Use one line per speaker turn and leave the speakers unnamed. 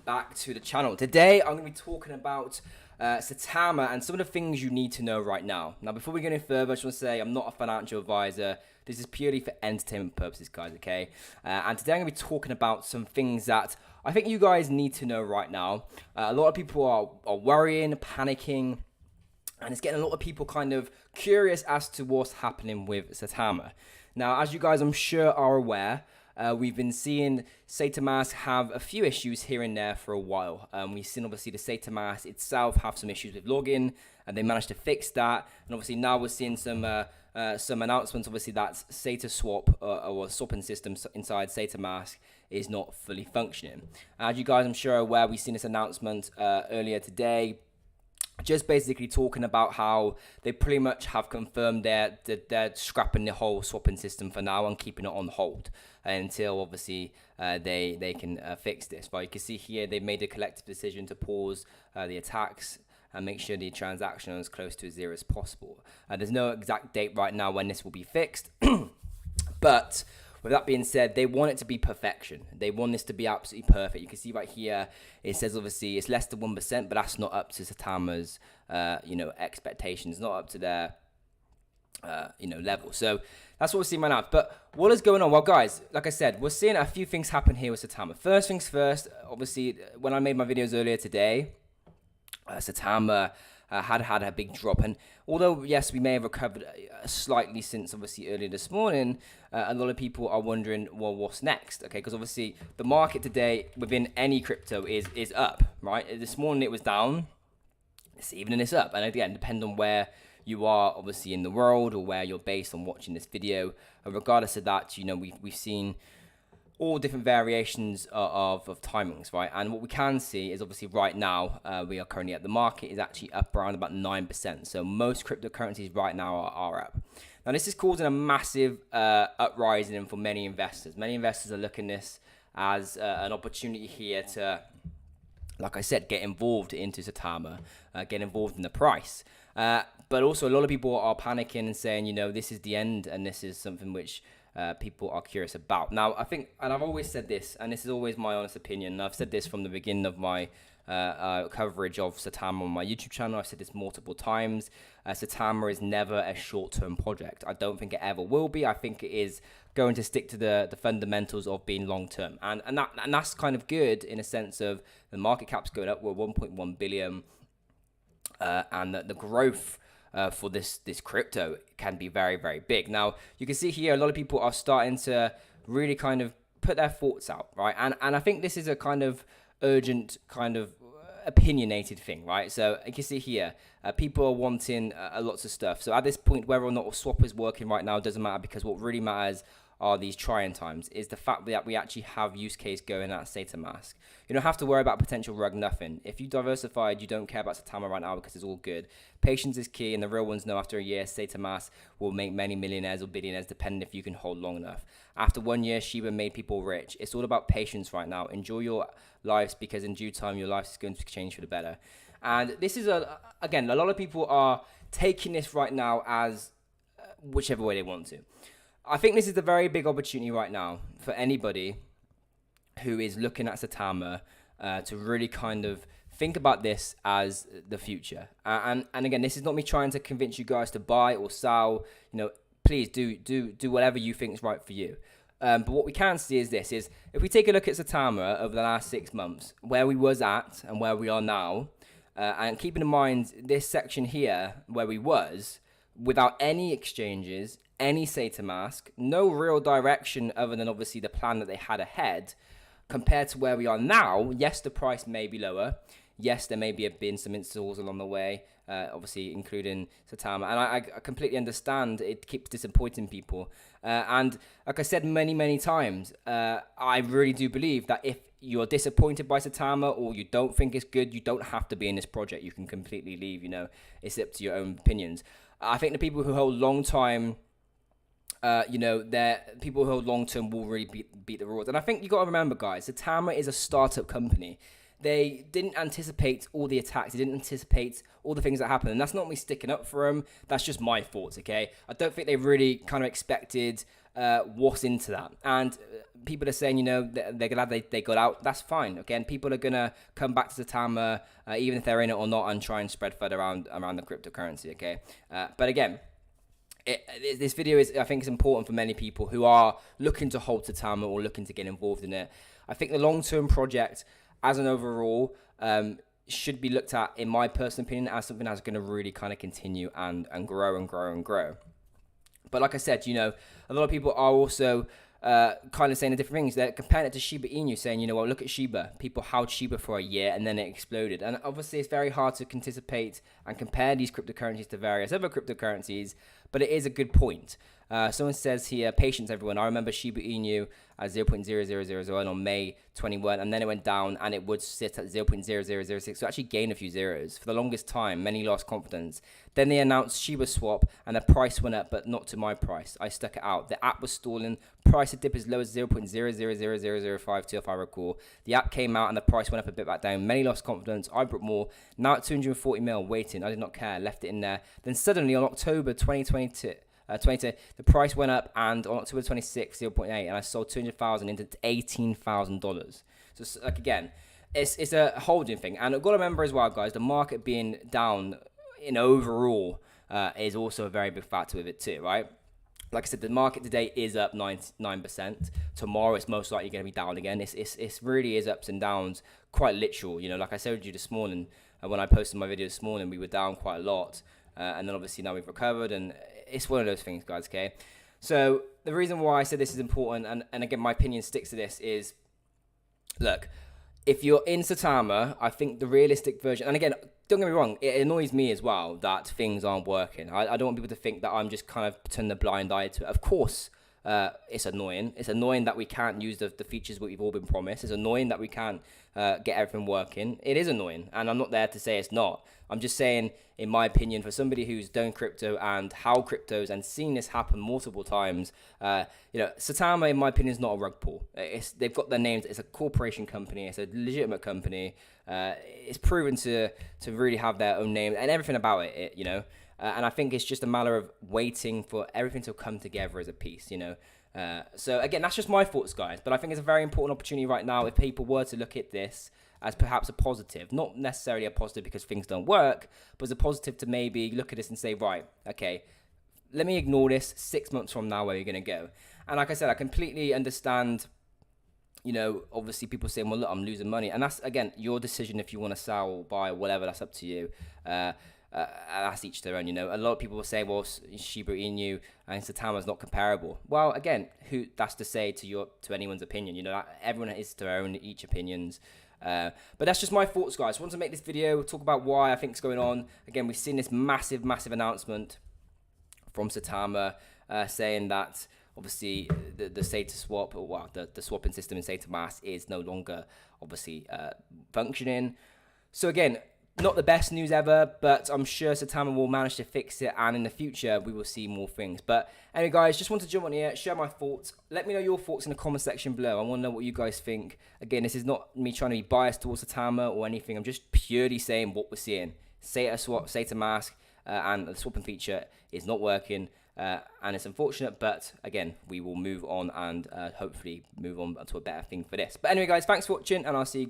back to the channel. Today I'm going to be talking about SAITAMA and some of the things you need to know right now. Now, before we go any further, I just want to say I'm not a financial advisor. This is purely for entertainment purposes, guys, okay? And today I'm going to be talking about some things that I think you guys need to know right now. A lot of people are worrying, panicking, and it's getting a lot of people kind of curious as to what's happening with SAITAMA. Now, as you guys I'm sure are aware, we've been seeing SAITAMA have a few issues here and there for a while. We've seen obviously the SAITAMA itself have some issues with login, and they managed to fix that. And obviously now we're seeing some announcements, obviously that SATA swap or swapping system inside SAITAMA is not fully functioning. As you guys I'm sure are aware, we've seen this announcement earlier today, just basically talking about how they pretty much have confirmed they're scrapping the whole swapping system for now and keeping it on hold until obviously they can fix this. But you can see here they've made a collective decision to pause the attacks and make sure the transaction is as close to zero as possible. There's no exact date right now when this will be fixed, but with that being said, they want it to be perfection. They want this to be absolutely perfect. You can see right here, it says obviously it's less than 1%, but that's not up to SAITAMA's, expectations, not up to their, level. So that's what we're seeing right now. But what is going on? Well, guys, like I said, we're seeing a few things happen here with SAITAMA. First things first, obviously, when I made my videos earlier today, SAITAMA had a big drop, and although yes we may have recovered slightly since obviously earlier this morning, a lot of people are wondering, well, what's next? Okay, because obviously the market today within any crypto is up, right? This morning it was down, this evening it's up, and again, depending on where you are obviously in the world or where you're based on watching this video, regardless of that, we've seen all different variations of timings, right? And what we can see is obviously right now, we are currently at the market is actually up around about 9%. So most cryptocurrencies right now are up. Now this is causing a massive uprising for many investors. Many investors are looking at this as an opportunity here to, like I said, get involved into SAITAMA, get involved in the price. But also a lot of people are panicking and saying, this is the end, and this is something which people are curious about. Now, I think, and I've always said this, and this is always my honest opinion, and I've said this from the beginning of my coverage of SAITAMA on my YouTube channel. I've said this multiple times. SAITAMA is never a short-term project. I don't think it ever will be. I think it is going to stick to the fundamentals of being long-term, and that's kind of good in a sense of the market cap's going up. We're 1.1 billion, and the growth for this crypto can be very, very big. Now, you can see here a lot of people are starting to really kind of put their thoughts out, right? And I think this is a kind of urgent, kind of opinionated thing, right? So you can see here, people are wanting lots of stuff. So at this point, whether or not a swap is working right now doesn't matter, because what really matters are these trying times, is the fact that we actually have use case going at SAITAMA. You don't have to worry about potential rug, nothing. If you diversified, you don't care about SAITAMA right now because it's all good. Patience is key, and the real ones know after a year, SAITAMA will make many millionaires or billionaires, depending if you can hold long enough. After 1 year, Shiba made people rich. It's all about patience right now. Enjoy your lives, because in due time, your life is going to change for the better. And this is, again, a lot of people are taking this right now as whichever way they want to. I think this is a very big opportunity right now for anybody who is looking at SAITAMA to really kind of think about this as the future. And again, this is not me trying to convince you guys to buy or sell. Please do whatever you think is right for you. But what we can see is this: is if we take a look at SAITAMA over the last 6 months, where we was at and where we are now, and keeping in mind this section here where we was, without any exchanges, any SAITAMA, no real direction other than obviously the plan that they had ahead, compared to where we are now. Yes, the price may be lower. Yes, there may have been some installs along the way, obviously including SAITAMA, and I completely understand it keeps disappointing people. And like I said many times, I really do believe that if you're disappointed by SAITAMA or you don't think it's good, you don't have to be in this project. You can completely leave. It's up to your own opinions. I think the people who hold long time, people who hold long term will really beat the rules. And I think you got to remember, guys, SAITAMA is a startup company. They didn't anticipate all the attacks. They didn't anticipate all the things that happened. And that's not me sticking up for them. That's just my thoughts, okay? I don't think they really kind of expected what's into that. And people are saying, they're glad they got out. That's fine. Again, people are gonna come back to Saitama, even if they're in it or not, and try and spread FUD around the cryptocurrency. Okay, but again, this video I think is important for many people who are looking to hold Saitama or looking to get involved in it. I think the long-term project, as an overall, should be looked at, in my personal opinion, as something that's going to really kind of continue and grow and grow and grow. But like I said, a lot of people are also kind of saying the different things. They're comparing it to Shiba Inu, saying, well, look at Shiba. People held Shiba for a year and then it exploded. And obviously, it's very hard to anticipate and compare these cryptocurrencies to various other cryptocurrencies, but it is a good point. Someone says here, patience, everyone. I remember Shiba Inu at 0.0001 on May 21, and then it went down and it would sit at 0.0006, so actually gained a few zeros. For the longest time, many lost confidence. Then they announced Shiba Swap, and the price went up, but not to my price. I stuck it out. The app was stalling. Price had dipped as low as 0.000005, if I recall. The app came out and the price went up a bit back down. Many lost confidence. I brought more. Now at 240 mil, waiting. I did not care. Left it in there. Then suddenly on October 2022, the price went up, and on October 26, 0.8, and I sold 200,000 into $18,000. So like, again, it's a holding thing, and I've got to remember as well, guys, the market being down in overall is also a very big factor with it too, right? Like I said, the market today is up 9%. Tomorrow it's most likely going to be down again. It's really is ups and downs, quite literal. Like I showed you this morning, when I posted my video this morning, we were down quite a lot, and then obviously now we've recovered, and it's one of those things, guys, okay? So the reason why I said this is important, and again, my opinion sticks to this, is, look, if you're in Saitama, I think the realistic version, and again, don't get me wrong, it annoys me as well that things aren't working. I don't want people to think that I'm just kind of turning a blind eye to it. Of course, it's annoying. It's annoying that we can't use the features that we've all been promised. It's annoying that we can't get everything working. It is annoying, and I'm not there to say it's not. I'm just saying, in my opinion, for somebody who's done crypto and how cryptos and seen this happen multiple times, Saitama, in my opinion, is not a rug pull. They've got their names. It's a corporation company. It's a legitimate company. It's proven to really have their own name and everything about it. And I think it's just a matter of waiting for everything to come together as a piece. So again, that's just my thoughts, guys. But I think it's a very important opportunity right now if people were to look at this as perhaps a positive, not necessarily a positive because things don't work, but as a positive to maybe look at this and say, right, okay, let me ignore this 6 months from now, where you're going to go. And like I said, I completely understand, obviously people saying, well, look, I'm losing money. And that's, again, your decision if you want to sell or buy or whatever, that's up to you. That's each their own, A lot of people will say, well, Shiba Inu and Saitama is not comparable. Well, again, that's to say to anyone's opinion, everyone is their own, each opinions. But that's just my thoughts, guys. I want to make this video, talk about why I think it's going on. Again, we've seen this massive announcement from Saitama saying that obviously the SATA swap, or the swapping system in SAITAMA is no longer obviously functioning. So again, not the best news ever, but I'm sure Saitama will manage to fix it, and in the future we will see more things. But anyway, guys, just want to jump on here, share my thoughts. Let me know your thoughts in the comment section below. I want to know what you guys think. Again, this is not me trying to be biased towards Saitama or anything. I'm just purely saying what we're seeing. SATA swap, SAITAMA, and the swapping feature is not working, and it's unfortunate. But again, we will move on and hopefully move on to a better thing for this. But anyway, guys, thanks for watching, and I'll see you guys.